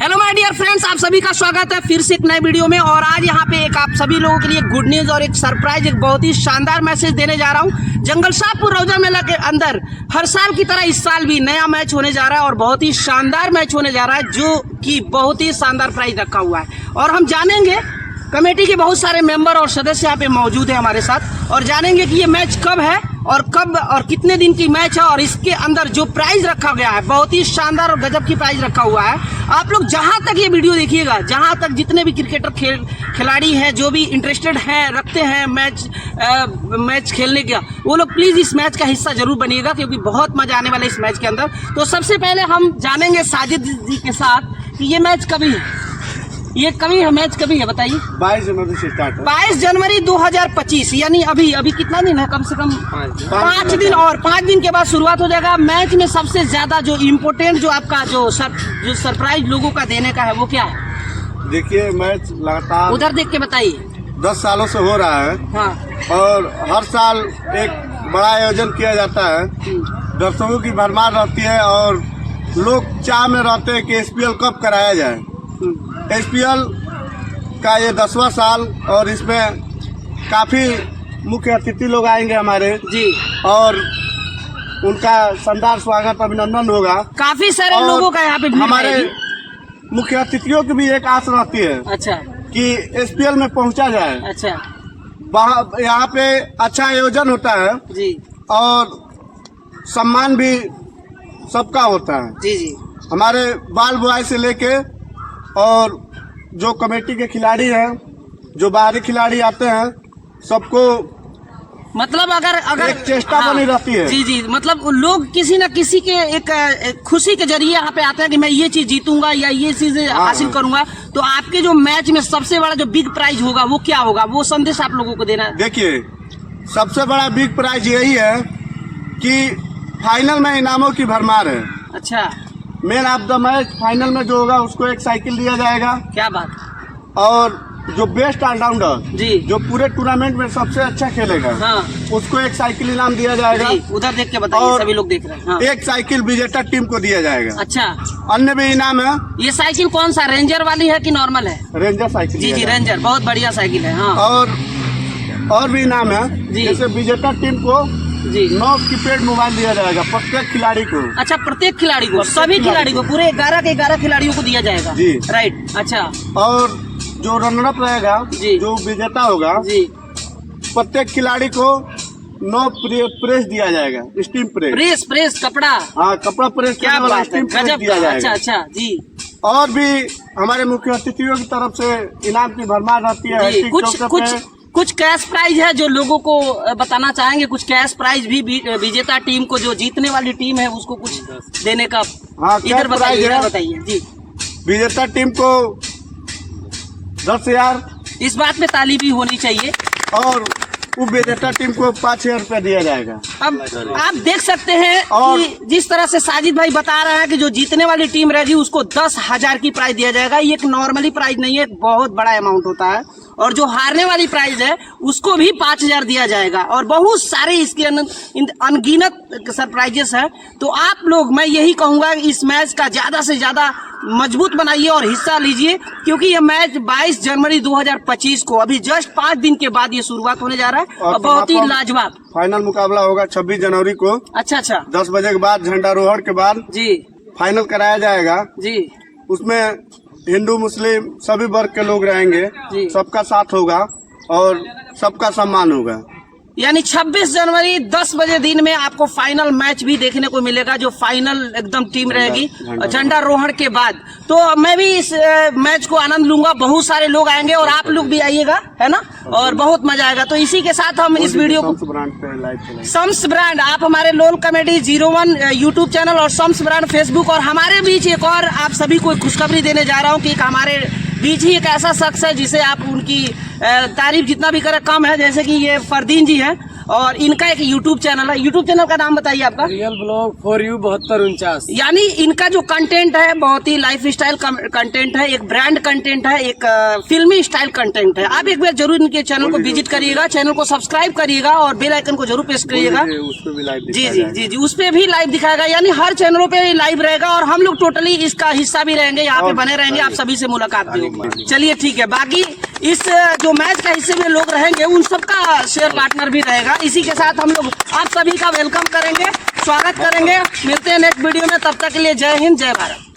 Hello my dear friends, आप सभी का स्वागत है फिर से एक नए वीडियो में। और आज यहाँ पे एक आप सभी लोगों के लिए गुड न्यूज और एक सरप्राइज, एक बहुत ही शानदार मैसेज देने जा रहा हूँ। जंगल शाहपुर रौजा मेला के अंदर हर साल की तरह इस साल भी नया मैच होने जा रहा है और बहुत ही शानदार मैच होने जा रहा है, जो कि बहुत ही शानदार प्राइज रखा हुआ है। और हम जानेंगे, कमेटी के बहुत सारे मेंबर और सदस्य यहाँ पे मौजूद है हमारे साथ, और जानेंगे कि ये मैच कब है और कब और कितने दिन की मैच है, और इसके अंदर जो प्राइज रखा गया है बहुत ही शानदार और गजब की प्राइज रखा हुआ है। आप लोग जहां तक ये वीडियो देखिएगा, जहां तक जितने भी क्रिकेटर खिलाड़ी हैं, जो भी इंटरेस्टेड हैं, रखते हैं मैच खेलने का, वो लोग प्लीज इस मैच का हिस्सा जरूर बनिएगा, क्योंकि बहुत मजा आने वाला है इस मैच के अंदर। तो सबसे पहले हम जानेंगे साजिद जी के साथ कि ये मैच कभी है, ये कभी है मैच कभी है, बताइए। 22 जनवरी से स्टार्ट है। 22 जनवरी 2025, यानी अभी कितना दिन है, कम से कम 5 दिन, और 5 दिन के बाद शुरुआत हो जाएगा। मैच में सबसे ज्यादा जो इम्पोर्टेंट, जो आपका जो सरप्राइज लोगों का देने का है, वो क्या है? देखिए, मैच लगातार उधर देख के बताइए 10 सालों से हो रहा है। हाँ। और हर साल एक बड़ा आयोजन किया जाता है, दर्शकों की भरमार रहती है और लोग चाह में रहते हैं कि एसपीएल कब कराया जाए। एसपीएल का ये 10वां साल, और इसमें काफी मुख्य अतिथि लोग आएंगे हमारे जी, और उनका शानदार स्वागत, अभिनंदन होगा। काफी सारे लोगों का यहाँ पे भीड़ हमारे रहेगी। मुख्य अतिथियों की भी एक आस रहती है अच्छा कि एसपीएल में पहुंचा जाए। अच्छा यहाँ पे अच्छा आयोजन होता है जी और सम्मान भी सबका होता है। जी जी। हमारे बाल बॉय से लेके और जो कमेटी के खिलाड़ी हैं, जो बाहरी खिलाड़ी आते हैं, सबको मतलब अगर एक चेष्टा बनी रहती है। जी जी, मतलब लोग किसी न किसी के एक खुशी के जरिए यहाँ पे आते हैं कि मैं ये चीज जीतूंगा या ये चीज हासिल करूंगा। तो आपके जो मैच में सबसे बड़ा जो बिग प्राइज होगा वो क्या होगा, वो संदेश आप लोगों को देना है। देखिए, सबसे बड़ा बिग प्राइज यही है कि फाइनल में इनामों की भरमार है। अच्छा, man of the match final में जो होगा उसको एक साइकिल दिया जाएगा। क्या बात। और जो बेस्ट ऑलराउंडर जी, जो पूरे टूर्नामेंट में सबसे अच्छा खेलेगा, हाँ, उसको एक साइकिल इनाम दिया जाएगा। जी, उधर देख के बताइए, और सभी लोग देख रहे हैं। हाँ। एक साइकिल विजेता टीम को दिया जाएगा। अच्छा, अन्य भी इनाम है। ये साइकिल कौन सा, रेंजर वाली है कि नॉर्मल है? Ranger cycle. जी जी, रेंजर बहुत बढ़िया साइकिल है। हाँ। और भी इनाम है, जैसे विजेता टीम को जी 9 कीपैड मोबाइल दिया जाएगा प्रत्येक खिलाड़ी को। अच्छा, प्रत्येक खिलाड़ी को, सभी खिलाड़ी को, पूरे 11 के 11 खिलाड़ियों को दिया जाएगा जी, राइट। अच्छा, और जो रनर अप रहेगा, जो विजेता होगा जी, प्रत्येक खिलाड़ी को 9 प्रेस दिया जाएगा, स्टीम प्रेस कपड़ा। हाँ, कपड़ा प्रेस। क्या बात है, गजब दिया जाएगा। अच्छा अच्छा जी। और भी हमारे मुख्य अतिथियों की तरफ से इनाम की भरमार रहती है। कुछ कैश प्राइज है जो लोगों को बताना चाहेंगे, कुछ कैश प्राइज भी विजेता टीम को, जो जीतने वाली टीम है उसको कुछ देने का। हाँ, इधर बताइए जी। विजेता टीम को 10,000, इस बात में ताली भी होनी चाहिए, और वो विजेता टीम को 5,000 रुपया दिया जाएगा। अब आप देख सकते हैं कि जिस तरह से साजिद भाई बता रहा है कि जो जीतने वाली टीम रहेगी उसको 10,000 की प्राइज दिया जाएगा। ये एक नॉर्मली प्राइज नहीं है, बहुत बड़ा अमाउंट होता है। और जो हारने वाली प्राइज है उसको भी 5,000 दिया जाएगा, और बहुत सारे इसके अनगिनत सरप्राइजेस हैं। तो आप लोग, मैं यही कहूंगा इस मैच का ज्यादा से ज्यादा मजबूत बनाइए और हिस्सा लीजिए, क्योंकि ये मैच 22 जनवरी 2025 को, अभी जस्ट 5 दिन के बाद ये शुरुआत होने जा रहा है, और बहुत ही लाजवाब फाइनल मुकाबला होगा 26 जनवरी को। अच्छा, 10 बजे के बाद, झंडारोहण के बाद जी फाइनल कराया जाएगा जी। उसमें हिंदू मुस्लिम सभी वर्ग के लोग रहेंगे, सबका साथ होगा और सबका सम्मान होगा। यानी 26 जनवरी 10 बजे दिन में आपको फाइनल मैच भी देखने को मिलेगा, जो फाइनल एकदम टीम रहेगी झंडारोहण के बाद। तो मैं भी इस मैच को आनंद लूंगा, बहुत सारे लोग आएंगे और आप लोग भी आइएगा, है ना, और बहुत मजा आएगा। तो इसी के साथ हम इस वीडियो को शम्स ब्रांड, आप हमारे लोल कमेटी 01 यूट्यूब चैनल और शम्स ब्रांड फेसबुक, और हमारे बीच एक और आप सभी को खुशखबरी देने जा रहा हूँ कि हमारे बीच ही एक ऐसा शख्स है जिसे आप उनकी तारीफ जितना भी करें कम है, जैसे कि ये फरदीन जी हैं, और इनका एक यूट्यूब चैनल है। यूट्यूब चैनल का नाम बताइए आपका। Real blog for you 7249। यानी इनका जो कंटेंट है बहुत ही लाइफ स्टाइल कंटेंट है, एक ब्रांड कंटेंट है, एक फिल्मी स्टाइल कंटेंट है। आप एक बार जरूर इनके चैनल को विजिट करिएगा, चैनल को सब्सक्राइब करिएगा और बेल आइकन को जरूर प्रेस करिएगा। जी जी जी जी, उस पे भी लाइव दिखाएगा, यानी हर चैनलों पे लाइव रहेगा और हम लोग टोटली इसका हिस्सा भी रहेंगे, यहाँ पे बने रहेंगे, आप सभी से मुलाकात भी होगी। चलिए ठीक है, बाकी इस जो मैच का हिस्से में लोग रहेंगे उन सबका शेयर पार्टनर भी रहेगा। इसी के साथ हम लोग आप सभी का वेलकम करेंगे, स्वागत करेंगे। मिलते हैं नेक्स्ट वीडियो में, तब तक के लिए जय हिंद, जय भारत।